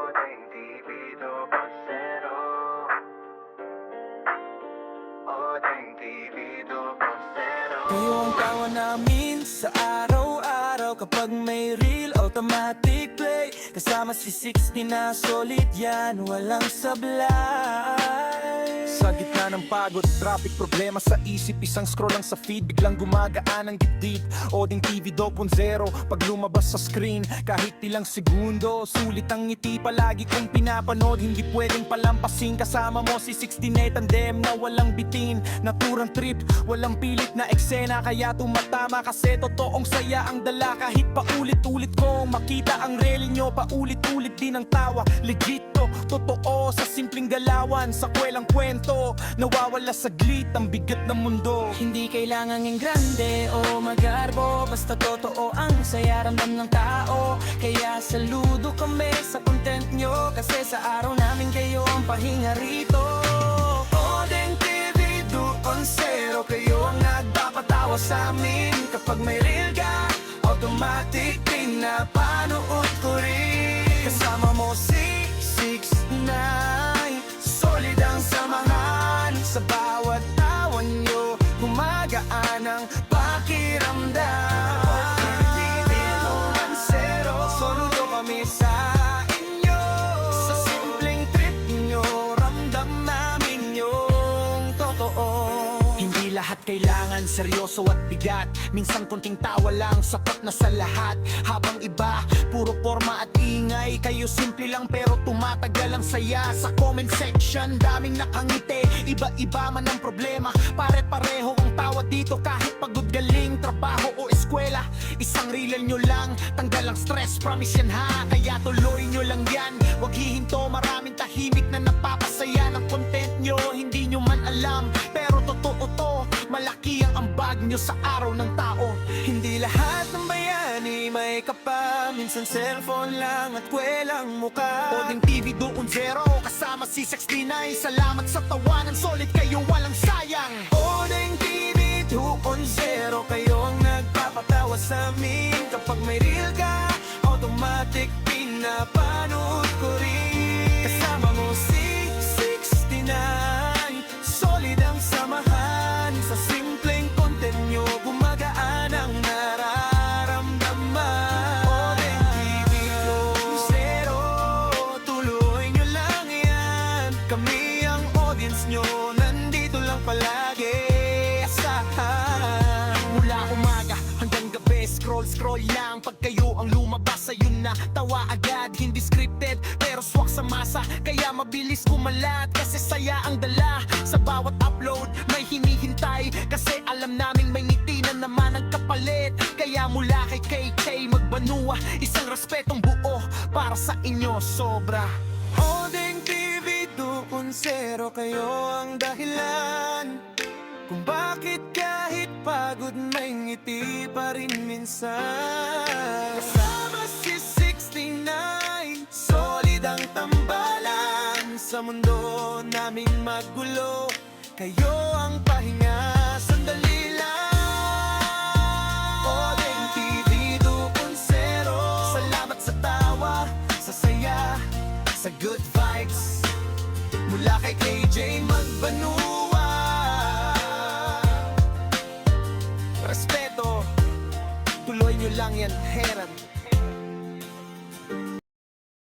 Odeng TV 2.0. Odeng TV 2.0. Kayo ang tawa namin sa araw-araw. Kapag may reel, automatic play. Kasama si 60 na solid yan, walang sablay. Sa gitna ng pagod, traffic, problema sa isip, isang scroll lang sa feed, biglang gumagaan ang dibdib. Odeng TV 2.0, pag lumabas sa screen, kahit ilang segundo, sulit ang ngiti palagi kong pinapanood. Hindi pwedeng palampasin, kasama mo si 69 tandem na walang bitin. Naturang trip, walang pilit na eksena, kaya tumatama kasi totoong saya ang dala. Kahit paulit-ulit kong makita ang reel nyo, paulit-ulit din ang tawa. Legit to, totoo sa simpleng galawan, sa kwelang kwento, nawawala saglit ang bigat ng mundo. Hindi kailangan ng grande o magarbo, basta totoo ang saya ramdam ng tao. Kaya saludo kami sa content nyo, kasi sa araw namin kayo ang pahinga rito. Odeng TV 2.0, kayo ang nagpapatawa sa amin. Kapag may reel ka, automatic pinapanood ko rin. Kasama mo si 69, solid ang samahan. Sa bawat tawa nyo, gumagaan ang pakiramdam. Saludo kami sa inyo, sa simpleng trip nyo, ramdam namin yung totoo. Hindi lahat kailangan seryoso at bigat, minsan konting tawa lang sapat na sa lahat. Habang iba, puro forma at ingay, kayo simple lang pero tumatagal ang saya. Sa comment section, daming nakangiti, iba-iba man ang problema, pare-pareho ang tawa dito. Kahit pagod, galing, trabaho o eskwela, isang reel nyo lang, tanggal ang stress, promise yan ha. Kaya tuloy nyo lang yan, wag hihinto, maraming tahimik na napapasaya ng content nyo. Hindi nyo man alam, pero totoo to, malaki ang ambag nyo sa araw ng tao. Hindi lahat ng bayani may kapa, minsan cellphone lang at kwelang muka. Odeng TV 2.0, kasama si 69, salamat sa tawanan, solid kayo, walang sayang. Odeng TV 2.0, kayo ang nagpapatawa sa amin. Kapag may reel ka, automatic pinapanood ko rin. Kasama mo si 69, solid ang samahan. Sa simpleng content nyo, gumagaan ang nararamdaman. Odeng TV 2.0, tuloy nyo lang yan. Kami ang audience nyo, nandito lang palagi. Asahan, mula umaga hanggang gabi, scroll lang. Pag kayo ang lumabas, ayun na, tawa agad. Hindi scripted, pero swak sa masa, kaya mabilis kumalat. Kasi saya ang dala, sa bawat upload may hinihintay. Kasi alam namin may ngiti na naman ang kapalit. Kaya mula kay KK Magbanua, isang respetong buo para sa inyo sobra. Odeng TV 2.0, kayo ang dahilan kung bakit kahit pagod may ngiti pa rin minsan. Kasama si 69, solid ang tambalan. Sa mundo naming magulo, kayo ang pahinga, sandali lang. Odeng TV 2.0, salamat sa tawa, sa saya, sa good vibes, mula kay KJ Magbanua. Respeto, tuloy nyo lang yan, Heran.